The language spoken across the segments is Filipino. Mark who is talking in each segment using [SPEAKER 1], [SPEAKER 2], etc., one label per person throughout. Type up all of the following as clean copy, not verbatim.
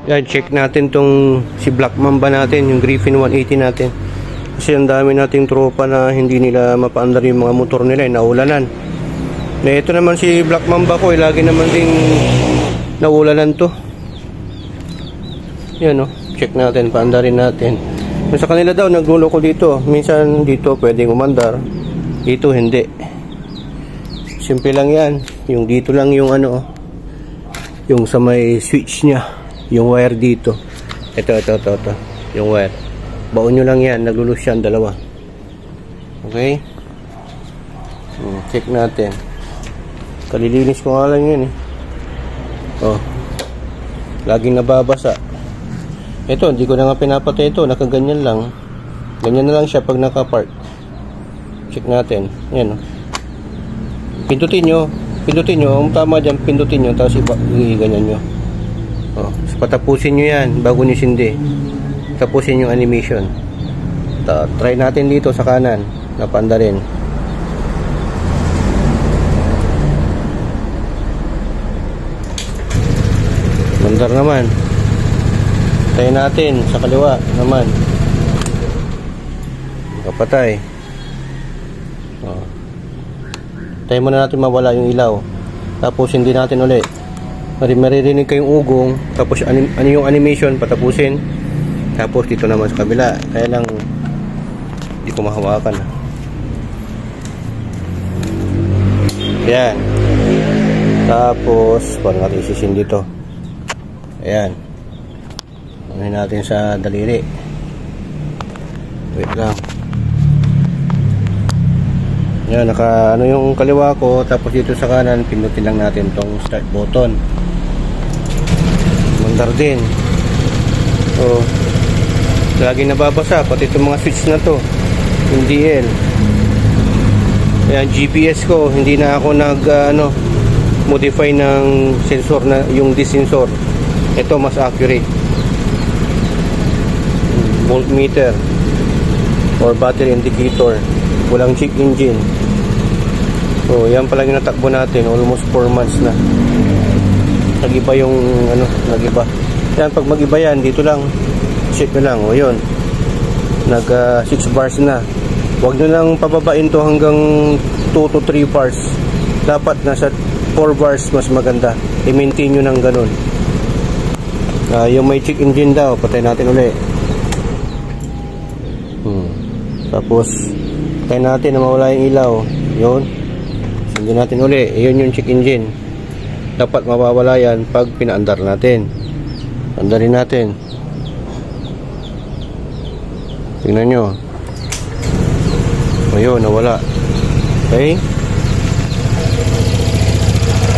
[SPEAKER 1] Yan, check natin tong si Black Mamba natin, yung Griffin 180 natin. Kasi ang dami nating tropa na hindi nila mapaandar yung mga motor nila, naulanan. Na ito naman si Black Mamba ko, lagi naman ding naulanan to. Yan check natin, paandarin natin. Sa kanila daw, nagulo ko dito. Minsan dito pwedeng umandar, dito hindi. Simple lang yan. Yung dito lang yung yung sa may switch nya, yung wire dito. Ito. Yung wire. Baon nyo lang yan, naglulus yan, dalawa. Okay? Check natin. Kalilinis ko nga lang yun laging nababasa. Ito, hindi ko na nga pinapatay ito, nakaganyan lang. Ganyan na lang siya pag nakapark. Check natin. Yan Pindutin nyo. Ang tama dyan, pindutin nyo. Tapos ganyan nyo. Patapusin nyo yan bago nyo sindi. Tapusin yung animation. Try natin dito sa kanan. Napanda rin. Mandar naman. Try natin sa kaliwa naman. Kapatay. Tayo muna natin mawala yung ilaw. Tapos hindi natin ulit. Maririnig kayong ugong. Tapos ano yung animation, patapusin. Tapos dito naman sa kabila. Kaya lang hindi ko mahawakan. Ayan. Tapos parang natin isisin dito. Ayan. Unahin natin sa daliri. Wait lang. Yan, yung kaliwa ko. Tapos dito sa kanan, pindutin lang natin tong start button. Mandar din. So, lagi nababasa. Pati itong mga switch na to. Yung DL. Yan, GPS ko. Hindi na ako modify ng sensor na yung D-sensor. Ito mas accurate. Voltmeter or battery indicator. Walang check engine. So yan pala yung natakbo natin. Almost 4 months na. Nagiba yung nagiba. Yan, pag magiba yan, dito lang check na lang. O yun, nag 6 bars na. Huwag nyo lang pababain to hanggang 2 to 3 bars. Dapat nasa 4 bars mas maganda. I-maintain nyo ng ganun. Yung may check engine daw, patay natin ulit. Tapos patay natin na mawala yung ilaw. Yun, hindi natin uli. Yun yung check engine. Dapat mawawala yan pag pinaandar natin. Andarin natin. Tingnan nyo. Ayun, nawala. Okay.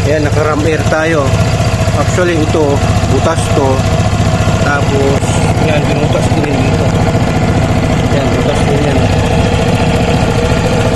[SPEAKER 1] Ayan, naka-ram air tayo. Actually ito, butas to. Tapos yan, binutas ko rin dito. Yan, butas ko yan.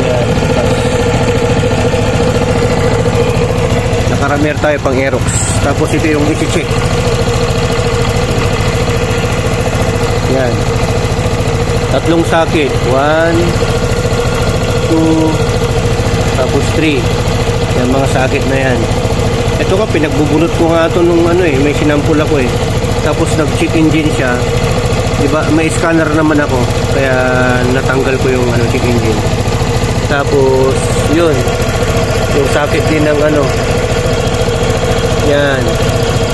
[SPEAKER 1] Yan, butas. Naka-ram air tayo pang Aerox. Tapos ito yung isi-check. Yan. 3 socket. 1, 2, tapos 3. Yan, mga socket na yan. Ito ka, pinagbubulot ko nga ito nung may sinampul ako Tapos nag-check engine siya. Diba, may scanner naman ako. Kaya natanggal ko yung check engine. Tapos, yun. Yung socket din ng yan.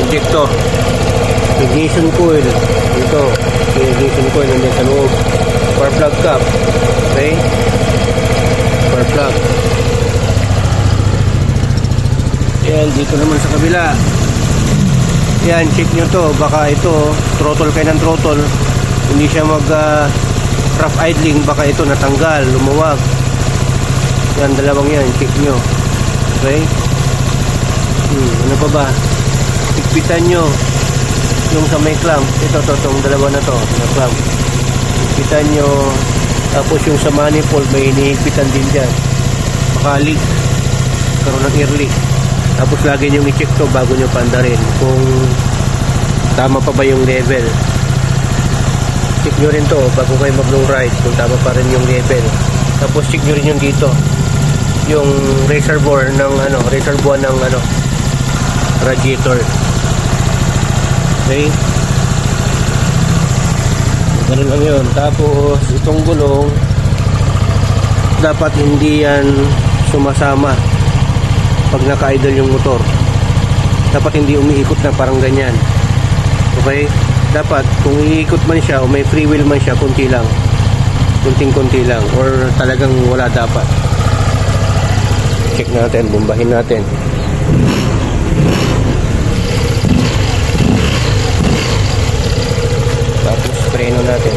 [SPEAKER 1] Injector. Ignition coil. Ito. Ignition coil nandiyan sa loob. Spark plug cap. Okay? Spark plug. Yan, dito naman sa kabila. Yan, check nyo to. Baka ito, throttle kayo ng throttle. Hindi siya rough idling. Baka ito natanggal, lumuwag. Yan, dalawang yan. Check nyo. Okay? Ano pa ba? Higpitan nyo yung sa may clamp. Ito, itong dalawa na to. Na clamp. Higpitan nyo. Tapos yung sa manifold, may hinihigpitan din dyan. Baka leak. Karoon ng air leak. Tapos lagi nyo i-check to bago nyo pandarin kung tama pa ba yung level. Check nyo rin to bago kayo mag-long ride kung tama pa rin yung level. Tapos check nyo rin yung dito, yung reservoir ng radiator. Okay? Ganun lang yun. Tapos itong gulong dapat hindi yan sumasama pag naka-idle yung motor. Dapat hindi umiikot na parang ganyan. Okay? Dapat kung iikot man siya o may free wheel man siya, kunti lang, kunting-kunti lang, or talagang wala dapat. Check natin, bombahin natin. Tapos preno natin.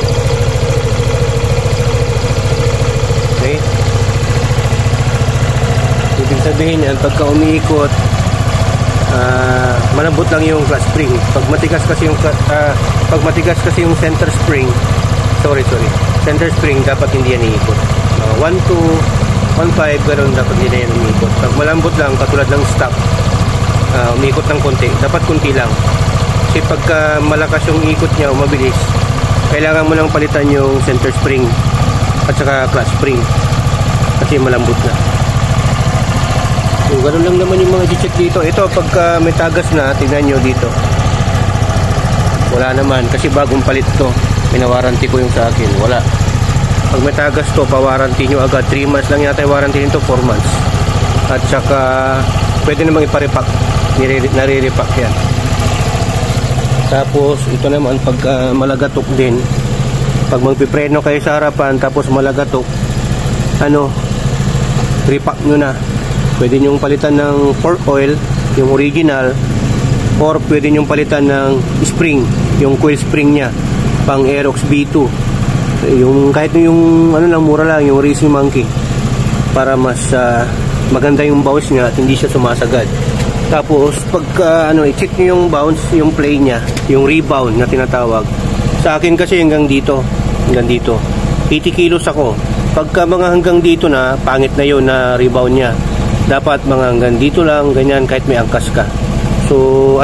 [SPEAKER 1] Okay? Ibig sabihin yan, pagka umiikot, malambot lang yung clutch spring. Pag matigas kasi yung center spring, center spring, dapat hindi yan iikot. 1.2, 1.5, ganoon, dapat hindi na yan umiikot. Pag malambot lang, katulad ng stock, umiikot ng konti, dapat konti lang. Kasi pagka malakas yung ikot niya o mabilis, kailangan mo lang palitan yung center spring at saka clutch spring kasi malambot na. So, ganun lang naman yung mga i-check dito. Ito, pagka may tagas na, tingnan nyo dito. Wala naman, kasi bagong palit to. Pinawaranty ko yung sa akin. Wala. Pag may tagas to, pawaranty nyo agad. 3 months lang yata yung warranty nito, 4 months. At saka, pwede namang iparepack. Nare-repack yan. Tapos, ito naman, pag malagatok din, pag magpipreno kayo sa harapan, tapos malagatok, repack nyo na. Pwede nyong palitan ng fork oil, yung original, or pwede nyong palitan ng spring, yung coil spring nya, pang Aerox B2. Yung kahit yung mura lang, yung Racing Monkey, para mas maganda yung bounce nya at hindi siya sumasagad. Tapos pagka i-check nyo yung bounce, yung play nya, yung rebound na tinatawag. Sa akin kasi hanggang dito, 80 kilos ako. Pagka mga hanggang dito na, pangit na yun na rebound nya. Dapat mga hanggang dito lang, ganyan, kahit may angkas ka. So,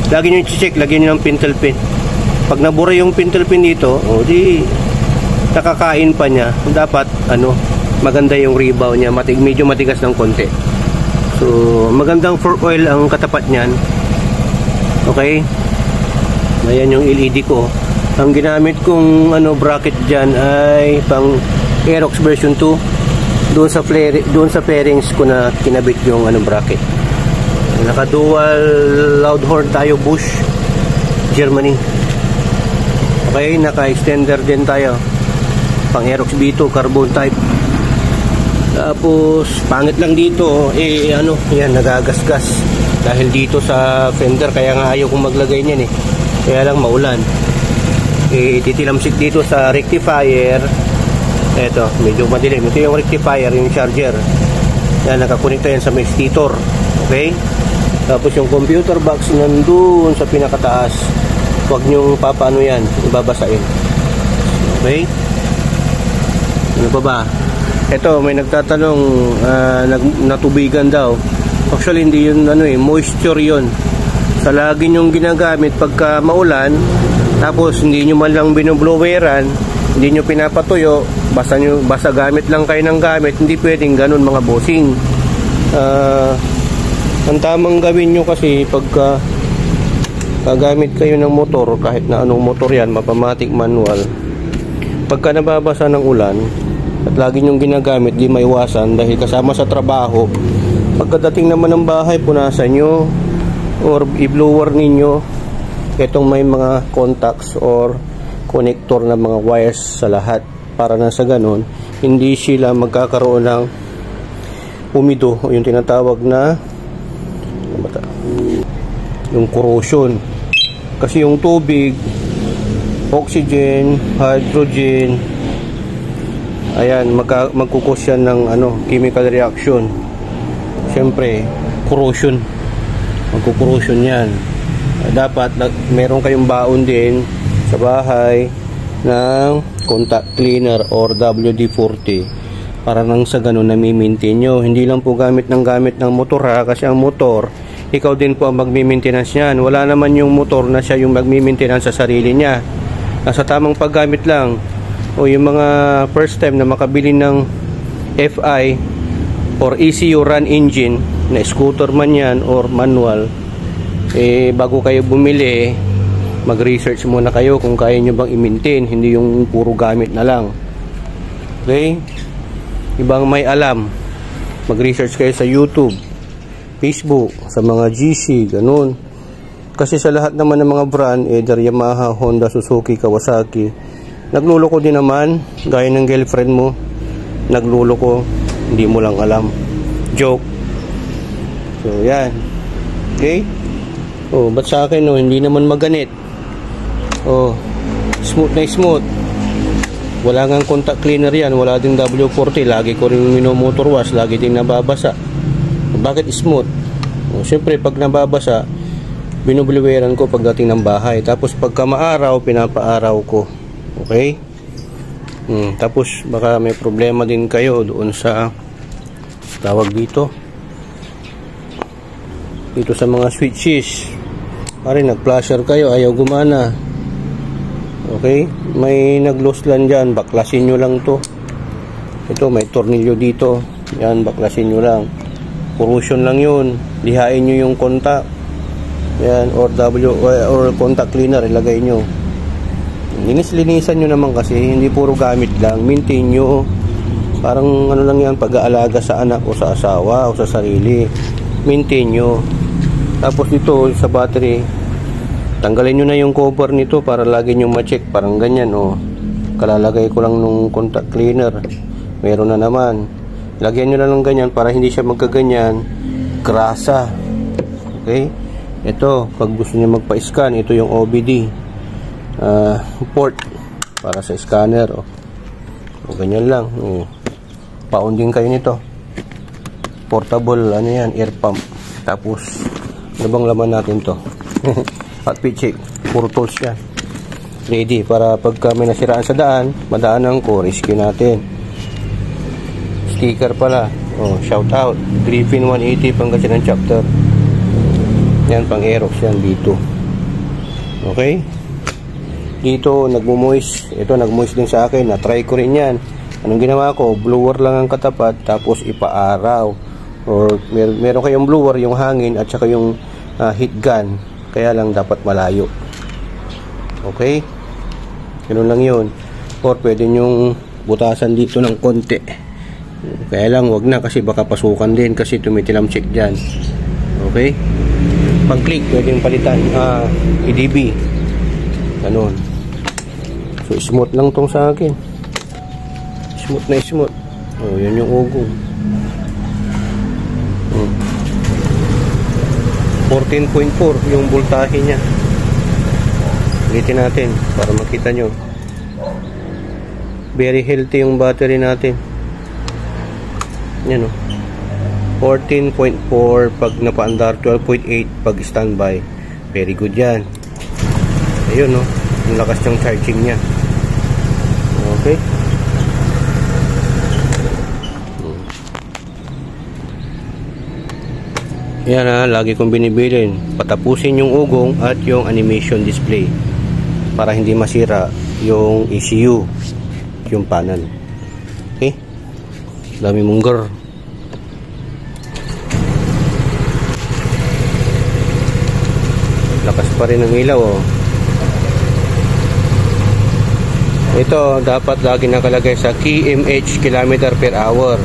[SPEAKER 1] lagi nyo i-check, lagyan nyo ng pintle pin. Pag nabura yung pintle pin dito, di nakakain pa niya. Dapat, maganda yung rebound niya, medyo matigas ng konti. So, magandang fork oil ang katapat niyan. Okay? Ayan yung LED ko. Ang ginamit kong bracket dyan ay pang Aerox version 2. Doon sa fairings ko na kinabit yung bracket. Naka dual loud horn tayo, Bush, Germany. Okay, naka extender din tayo, pang Aerox B2 carbon type. Tapos pangit lang dito yan, nagagasgas dahil dito sa fender, kaya nga ayaw kong maglagay niyan kaya lang maulan. Titilamsik dito sa rectifier. Ito, medyo madilim. Ito yung rectifier, yung charger. Yan, nakakonekta yan sa may stator. Okay? Tapos yung computer box nandun sa pinakataas. Huwag nyong papaano yan, ibabasain. Okay? Ano pa ba? Ito, may nagtatanong, natubigan daw. Actually, hindi yun, moisture yun. Sa lagi nyong ginagamit pagka maulan, tapos hindi nyo man lang binobloweran, hindi nyo pinapatuyo, basta gamit lang kayo ng gamit, hindi pwedeng ganun mga bossing. Ang tamang gawin nyo kasi pagka gagamit kayo ng motor, kahit na anong motor yan, mapamatic, manual, pagka nababasa ng ulan at lagi nyong ginagamit, di maiwasan dahil kasama sa trabaho. Pagkadating naman ng bahay, punasan nyo or i-blower ninyo itong may mga contacts or connector na mga wires sa lahat, para na sa ganun hindi sila magkakaroon ng umido o yung tinatawag na yung corrosion. Kasi yung tubig, oxygen, hydrogen, ayan, magkukos yan ng chemical reaction. Siyempre corrosion, magkukorrosion yan. Dapat meron kayong baon din sa bahay ng contact cleaner or WD-40 para nang sa ganun nami-maintain nyo. Hindi lang po gamit ng motor kasi ang motor, ikaw din po ang magmi-maintenance yan. Wala naman yung motor na siya yung magmi-maintenance sa sarili niya. Nasa tamang paggamit lang. O yung mga first time na makabili ng FI or ECU run engine na scooter man yan or manual, bago kayo bumili, mag-research muna kayo kung kaya nyo bang i-maintain, hindi yung puro gamit na lang. Okay? Ibang may alam, mag-research kayo sa YouTube, Facebook, sa mga GC, ganun. Kasi sa lahat naman ng mga brand, either Yamaha, Honda, Suzuki, Kawasaki, nagluloko din naman, gaya ng girlfriend mo, nagluloko, hindi mo lang alam. Joke. So, yan. Okay? Oh, ba't sa akin, oh, hindi naman maganit? Oh, smooth na smooth. Wala ngang contact cleaner yan, wala ding W40, lagi ko rin minomotor wash, lagi ding nababasa. Bakit smooth? Oh, siyempre, pag nababasa, binubliweran ko pagdating ng bahay. Tapos pagka maaraw, pinapaaraw ko. Okay? Tapos baka may problema din kayo doon sa tawag dito sa mga switches. Pare, nag-flasher kayo, ayaw gumana. Okay? May nag-loose lang dyan, baklasin nyo lang to. Ito, may tornilyo dito. Yan, baklasin nyo lang. Corrosion lang yun. Lihain nyo yung contact. Yan, or contact cleaner, ilagay nyo. Linis-linisan nyo naman kasi, hindi puro gamit lang. Maintain nyo. Parang ano lang yan, pag-aalaga sa anak o sa asawa o sa sarili. Maintain nyo. Tapos dito, sa battery, tanggalin nyo na yung cover nito para lagi nyo ma-check. Parang ganyan, oh. Kalalagay ko lang nung contact cleaner. Meron na naman. Lagyan nyo na lang ganyan para hindi siya magkaganyan. Grasa. Okay? Ito, pag gusto nyo magpa-scan, ito yung OBD port para sa scanner. O ganyan lang. Paunding kayo nito. Portable, ano yan, air pump. Tapos, ano bang laman natin to? Hot pit check. Puro tools yan. Ready para pagka may nasiraan sa daan, madaanan ko, rescue natin. Sticker pala. Oh, shout out. Griffin 180 Pangasinan chapter. Yan, pang Aerox yan dito. Okay? Dito, nagmo-moist. Ito, nag-moist din sa akin. Na-try ko rin yan. Anong ginawa ko? Blower lang ang katapat, tapos ipaaraw. Or, meron kayong blower, yung hangin, at saka yung heat gun. Kaya lang dapat malayo. Okay? Ganun lang yun. Or, pwede nyong butasan dito ng konti. Kaya lang, wag na kasi baka pasukan din kasi tumitilam check dyan. Okay? Pag click, pwedeng palitan EDB. Ganun. So, smooth lang tong sa akin. Smooth na smooth. Oh, yun yung ugong. 14.4 yung voltahe niya. Ulitin natin para makita nyo. Very healthy yung battery natin. Yan o. 14.4 pag napaandar, 12.8 pag standby. Very good yan. Ayun o, yung lakas ng charging nya. Okay. Yan ha, lagi kong binibilin. Patapusin yung ugong at yung animation display para hindi masira yung ECU, yung panel. Okay. Dami mungger. Lakas pa rin ang ilaw oh. Ito dapat lagi nakalagay sa kmh, kilometer per hour.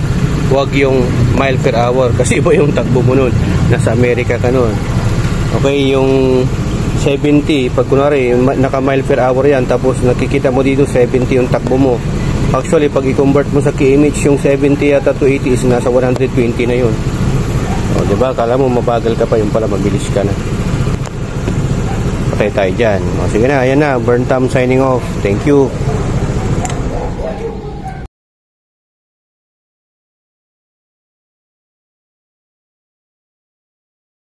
[SPEAKER 1] Huwag yung mile per hour kasi iba yung takbo mo nun. Nasa Amerika ka nun. Okay, yung 70 pag kunwari naka mile per hour yan, tapos nakikita mo dito 70 yung takbo mo. Actually pag i-convert mo sa kmh, yung 70 yata to 80 is nasa 120 na yun. O diba, kala mo mabagal ka pa, yung pala mabilis ka na. Patay tayo dyan. O sige na, ayan na, Burn Tom signing off. Thank you.